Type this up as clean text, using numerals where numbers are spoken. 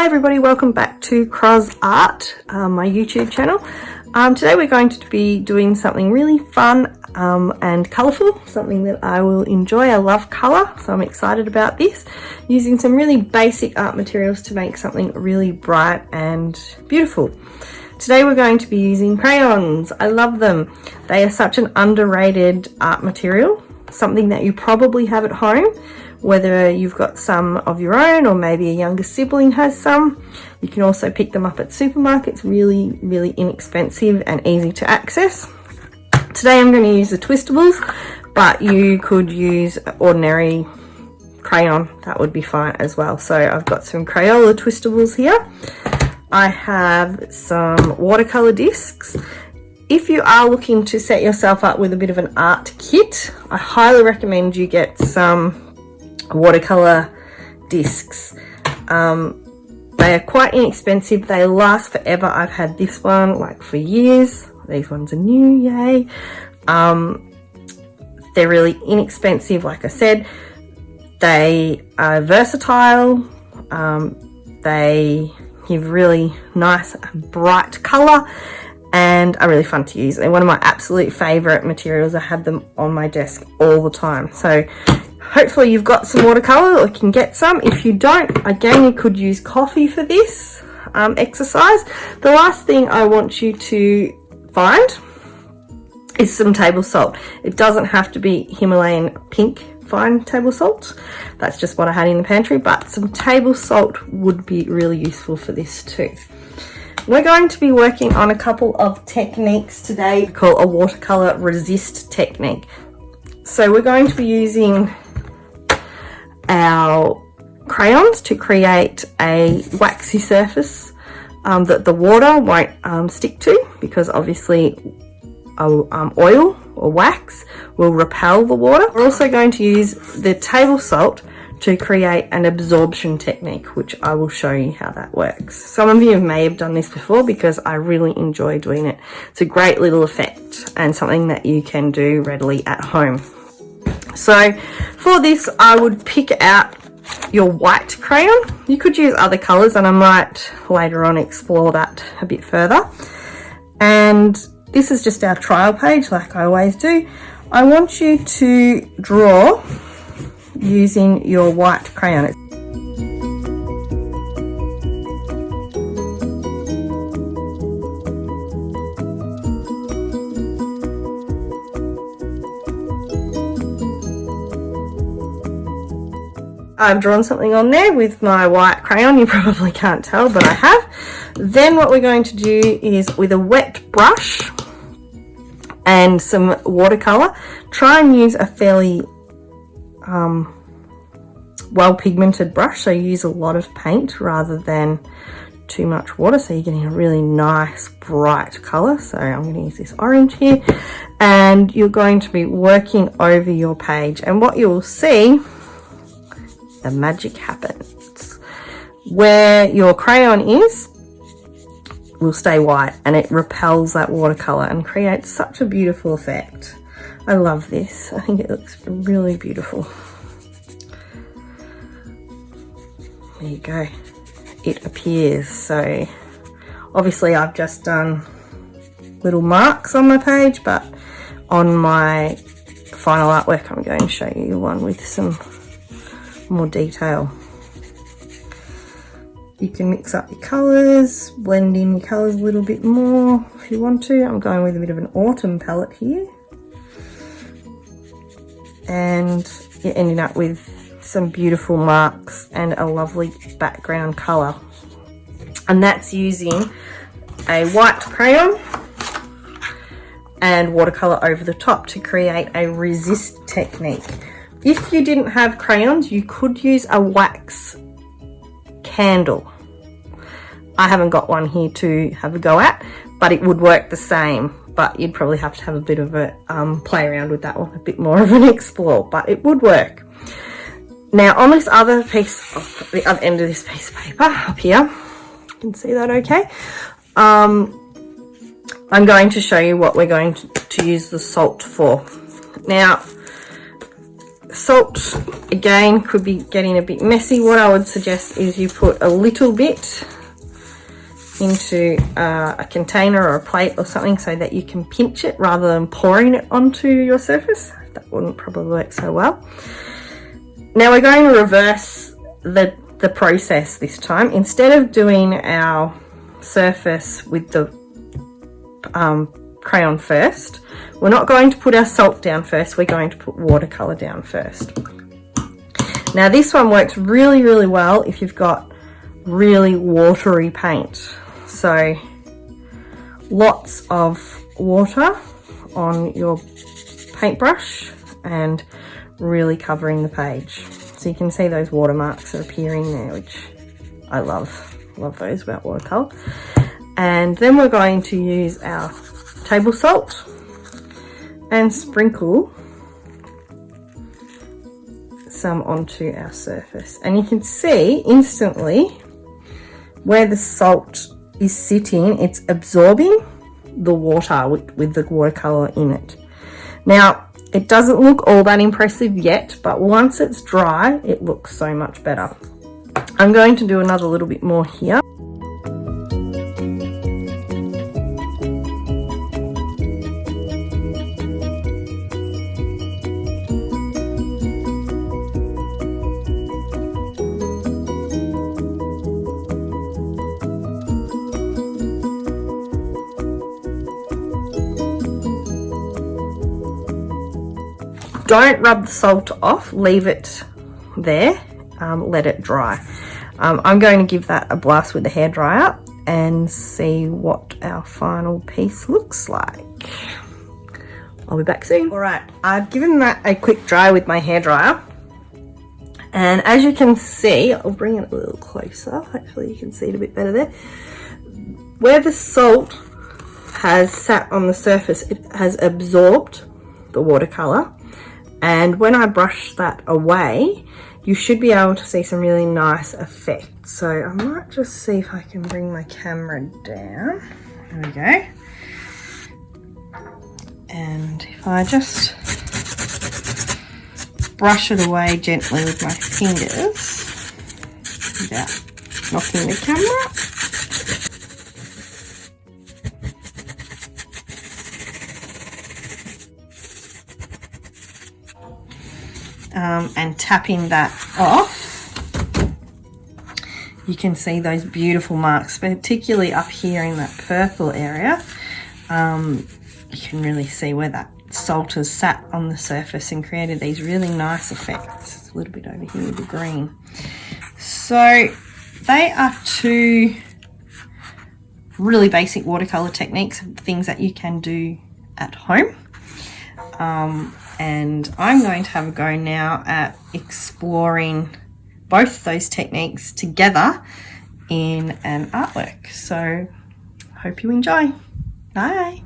Hi everybody, welcome back to Cros Art, my YouTube channel. Today we're going to be doing something really fun and colourful, something that I will enjoy. I love colour, so I'm excited about this. Using some really basic art materials to make something really bright and beautiful. Today we're going to be using crayons. I love them. They are such an underrated art material, something that you probably have at home. Whether you've got some of your own or maybe a younger sibling has some. You can also pick them up at supermarkets, really inexpensive and easy to access. Today I'm going to use the twistables, but you could use ordinary crayon, that would be fine as well. So I've got some Crayola twistables here. I have some watercolour discs. If you are looking to set yourself up with a bit of an art kit, I highly recommend you get some watercolor discs. They are quite inexpensive, they last forever. I've had this one like for years. These ones are new, yay. They're really inexpensive, like I said. They are versatile. They give really nice bright color and are really fun to use. They're one of my absolute favorite materials. I have them on my desk all the time. So hopefully you've got some watercolor or can get some. If you don't, again, you could use coffee for this exercise. The last thing I want you to find is some table salt. It doesn't have to be Himalayan pink fine table salt. That's just what I had in the pantry, but some table salt would be really useful for this too. We're going to be working on a couple of techniques today called a watercolor resist technique. So we're going to be using our crayons to create a waxy surface that the water won't stick to, because obviously oil or wax will repel the water. We're also going to use the table salt to create an absorption technique, which I will show you how that works. Some of you may have done this before because I really enjoy doing it. It's a great little effect and something that you can do readily at home. So for this, I would pick out your white crayon. You could use other colors and I might later on explore that a bit further. And this is just our trial page, like I always do. I want you to draw using your white crayon. I've drawn something on there with my white crayon. You probably can't tell, but I have. Then what we're going to do is, with a wet brush and some watercolor, try and use a fairly well pigmented brush, so you use a lot of paint rather than too much water, so you're getting a really nice bright color. So I'm going to use this orange here, and you're going to be working over your page, and what you'll see, the magic happens. Where your crayon is will stay white and it repels that watercolor and creates such a beautiful effect. I love this. I think it looks really beautiful. There you go. It appears. So obviously I've just done little marks on my page, but on my final artwork I'm going to show you one with some more detail. You can mix up your colours, blend in your colours a little bit more if you want to. I'm going with a bit of an autumn palette here, and you're ending up with some beautiful marks and a lovely background colour. And that's using a white crayon and watercolour over the top to create a resist technique. If you didn't have crayons, you could use a wax candle. I haven't got one here to have a go at, but it would work the same. But you'd probably have to have a bit of a play around with that one, a bit more of an explore, but it would work. Now on this other piece, of the other end of this piece of paper up here, you can see that okay. I'm going to show you what we're going to use the salt for. Now, Salt, again, could be getting a bit messy. What I would suggest is you put a little bit into a container or a plate or something so that you can pinch it rather than pouring it onto your surface. That wouldn't probably work so well. Now we're going to reverse the process this time. Instead of doing our surface with the crayon first, we're not going to put our salt down first, we're going to put watercolour down first. Now this one works really, really well if you've got really watery paint. So lots of water on your paintbrush and really covering the page. So you can see those watermarks are appearing there, which I love those about watercolour. And then we're going to use our table salt and sprinkle some onto our surface. And you can see instantly where the salt is sitting, it's absorbing the water with the watercolour in it. Now, it doesn't look all that impressive yet, but once it's dry, it looks so much better. I'm going to do another little bit more here. Don't rub the salt off, leave it there, let it dry. I'm going to give that a blast with the hairdryer and see what our final piece looks like. I'll be back soon. All right, I've given that a quick dry with my hairdryer. And as you can see, I'll bring it a little closer. Hopefully you can see it a bit better there. Where the salt has sat on the surface, it has absorbed the watercolor. And when I brush that away, you should be able to see some really nice effects. So I might just see if I can bring my camera down. There we go. And if I just brush it away gently with my fingers without knocking the camera. And tapping that off, you can see those beautiful marks, particularly up here in that purple area. You can really see where that salt has sat on the surface and created these really nice effects. A little bit over here with the green. So they are two really basic watercolor techniques, things that you can do at home. And I'm going to have a go now at exploring both those techniques together in an artwork. So hope you enjoy. Bye.